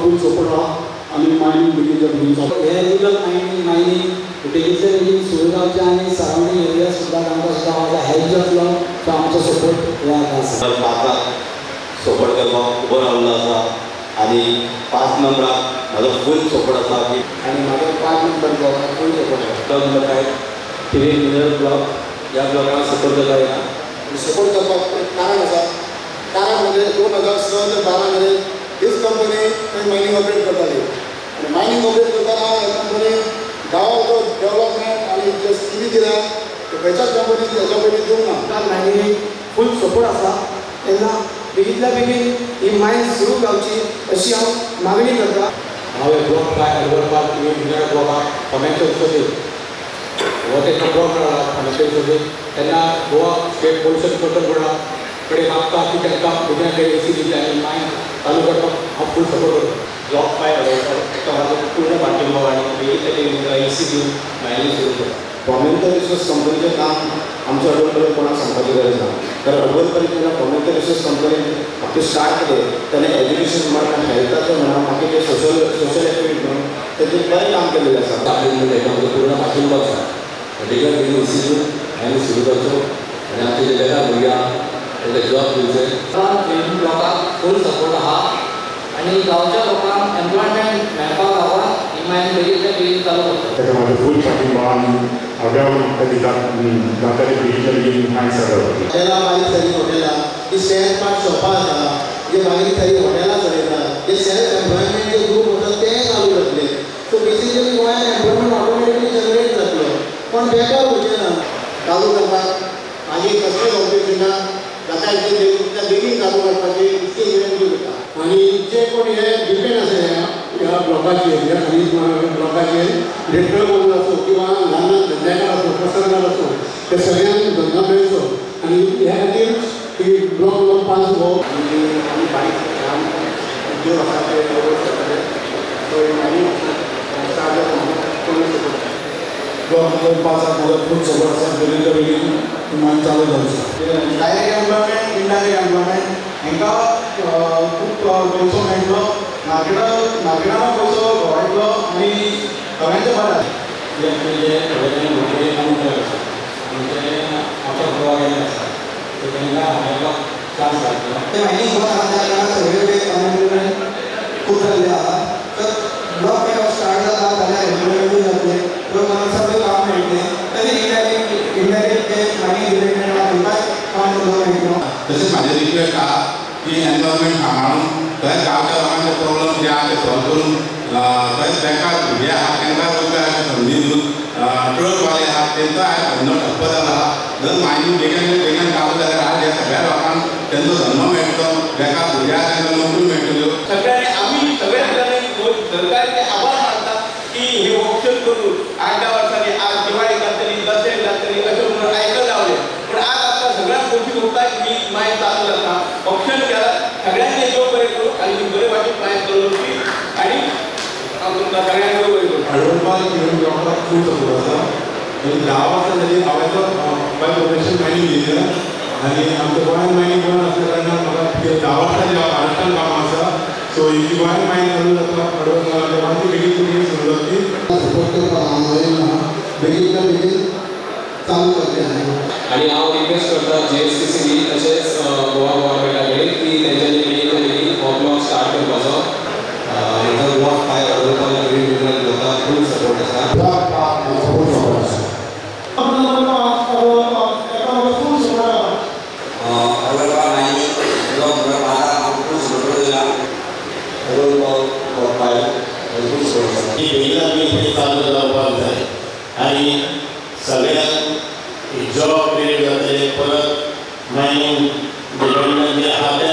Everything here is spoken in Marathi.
फूल सपोर्ट आहा आनी मायनींग बेगीच्या बेगीन जावं हे इलिगल मायनींग बेगींतल्या बेगीन सुरू जावचें आनी सरावंडींग एरिया सुद्दां आमकां सुद्दां हेल्प जातलो तो आमचो सपोर्ट ह्या आसा सपोर्ट करपाक उबो रावल्लो आसा आनी 5 नंबराक म्हाजो फूल सपोर्ट आसा की आनी म्हाजो 5 नंबर ब्लॉकाक फूल सपोर्ट आसा नंबर काय कितें मिनरल ब्लॉक ह्या ब्लॉकाक सपोर्ट करता येना सपोर्ट करपाक एक कारण आसा कारण म्हणजे 2016 ते 12 मेरेन हीच कंपनी मायनींग ऑपरेट करताली आनी मायनींग ऑपरेट करतना ह्या कंपनी गांवाचो डेव्हलपमेंट आनी जे स्किमी दिल्या खंयच्याच कंपनीक हेच्या पयलीं दिवंक ना मायनींग फूल सपोर्ट आसा तेन्ना बेगींतल्या बेगीन ही मायन सुरू जावची अशी हांव मागणी करता हांव ब्लॉक काय अडवरपाक किंवा मिनरल ब्लॉकाक फायनान्शियल सोसीस हो तेका ब्लॉक मेळ्ळा फायनान्शियल सोसीस तेन्ना गोवा स्टेट पोल्युशन कंट्रोल बोर्डा कडेन मागता की तांकां भुरग्यांक एसी दिली आनी मायन चालू करपाक हांव फूल सपोर्ट करता ब्लॉक 5 अडवरपाक तो म्हाजो पूर्ण पाठिंबो आनी बेगींतल्या बेगीन एसी दिवन मायनींग सुरू करता फॉर्मेंटल रिसोर्स कंपनीचें काम आमच्या अडवरपर्यंत कोणाक सांगपाची गरज ना कारण अडवरपर्यंत जेन्ना फॉर्मेंटल रिसोर्स कंपनीन आपली स्टार्ट केलें तेन्ना एज्युकेशन म्हणा हेल्थाचें म्हणा बाकी जे सोशल एक्टिविटी म्हणून तेजें बरें काम केलेलें आसा म्हाजो पूर्ण पाठिंबो आसा बेगीन बेगीन एसी दिवन मायनींग सुरू करचो आनी आमच्या जे बेकार भुरग्यांक तांकां जॉब दिवचे ब्लॉकाक फूल सपोर्ट आहा आनी गांवच्या लोकांक एम्प्लॉयमेंट मेळपाक लागून ही मायन बेगींतल्या बेगीन चालू करता ताका म्हाजो फूल पाठिंबो आनी हांव म्हाका दिता जाताले बेगींतल्या बेगीन मायन चालू हॉटेलां बारीक सारीक हॉटेलां जी सेल्फ पार्ट शॉपां आसा जे बारीक सारीक हॉटेलां चलयतात जे सेल्फ एम्प्लॉयमेंट जे ग्रूप आसा ते चालू जातले सो बेसिकली गोंयांत एम्प्लॉयमेंट ऑटोमॅटिकली जनरेट जातलो पण बेकार उरचें ना चालू करपाक आनी कसलेच ऑब्जेक्शन ना जाता त्या बेगीन चालू करपाची इतकी विनंती करता आनी जे कोण हे डिपेंड आसा ह्या ब्लॉकाचेर ह्या खनीज ब्लॉकाचेर इलेक्ट्रल कोण आसूं किंवा ल्हान ल्हान धंदेकार आसूं प्रसंगार आसूं ते सगळ्यांक धंदो मेळचो आनी ह्या खातीर ही ब्लॉक पास हो आनी बारीक ल्हान उद्योग आसा ते डेवलप करतले सो आनी ब्लॉक पास फूल सपोर्ट आसा बेगीनच्या बेगीन मायन चालू जावचें डायरेक्ट एम्प्लॉयमेंट इनडायरेक्ट एम्प्लॉयमेंट हांकां खूब पयसो मेळटलो मार्केटान पयसो वाडटलो आनी सगळ्यांचें बरें जे थोडे भुरगे काम करता म्हणजे आमच्या गोवा गेले आसा सो तांकां हांगा चान्स जातलो मायनींग गोवा आसा त्या सगळे अनएम्प्लॉयमेंट खूब जाल्ले आहा तर ब्लॉक स्टार्ट जाता जाल्यार एम्प्लॉयमेंटूय जातले तो मला सगळें काम मेळटलें तरी इनडायरेक्ट जे मायनींग रिलेटेड तांकांय काम करपाक मेळटलो तशेंच म्हाजें रिक्वेस्ट आहा की एनवायरमेंट सांबाळून थंय गांवच्या लोकांचे प्रॉब्लम जे आहा ते सॉल्व करून थंय बेकार भुरगे आहा तांकां रोजगाराची संदी दिवन ट्रकवाले आहा तांचो धंदो ठप्प जाला जर मायनींग बेगीन चालू जाल्यार आज ह्या सगळ्या लोकांक तांचो धंदो मेळटलो बेकार भुरगे आहा तांकां नोकरी मेळटल्यो सगळ्यांनी आम्ही सगळ्या सरकारचे आभार मानतात की हे ऑप्शन करून 8-10 वर्सांनी आज दिवाळी जातली दसऱ्याक जातली अशें म्हणून आयकूंक लावले पण आज आतां सगळ्यांक खोशी भोगता की मायन चालू जाता ऑप्शन केला सगळ्यांनी देव बरें करूं आनी बरे भाशेन मायन चलोवची आनी हांव तुमकां सगळ्यांक देव बरें करूं अडवरपाक ब्लॉकाक खूब सपोर्ट आसा आनी 10 वर्सां जाली हांवें बाय प्रोफेशन मायनींग घेतलें आनी आमच्या गोंयांत मायनींग गोंयांत आसल्या कारणान म्हाका 10 वर्सां महाराष्ट्रान कामां आसा सो ही गोंयांत मायनींग चालू जाता अडवरपाक बेगीन सुरू जातली सपोर्ट करपाक हांव बेगीनच्या बेगीन चालू करतलें आनी हांव रिक्वेस्ट करता JSPCB तशेंच गोवा गव्हर्मेंटा कडेन की तेंच्यांनी बेगीन बेगीन हो ब्लॉक स्टार्ट करपाचो हांगा ब्लॉक 5 अडवरपाक मिनरल ब्लॉकाक फूल सपोर्ट आसा आणि सगळ्यांक जॉब क्रिएट जातले परत मायनींग डिपार्टमेंट जे आहा ते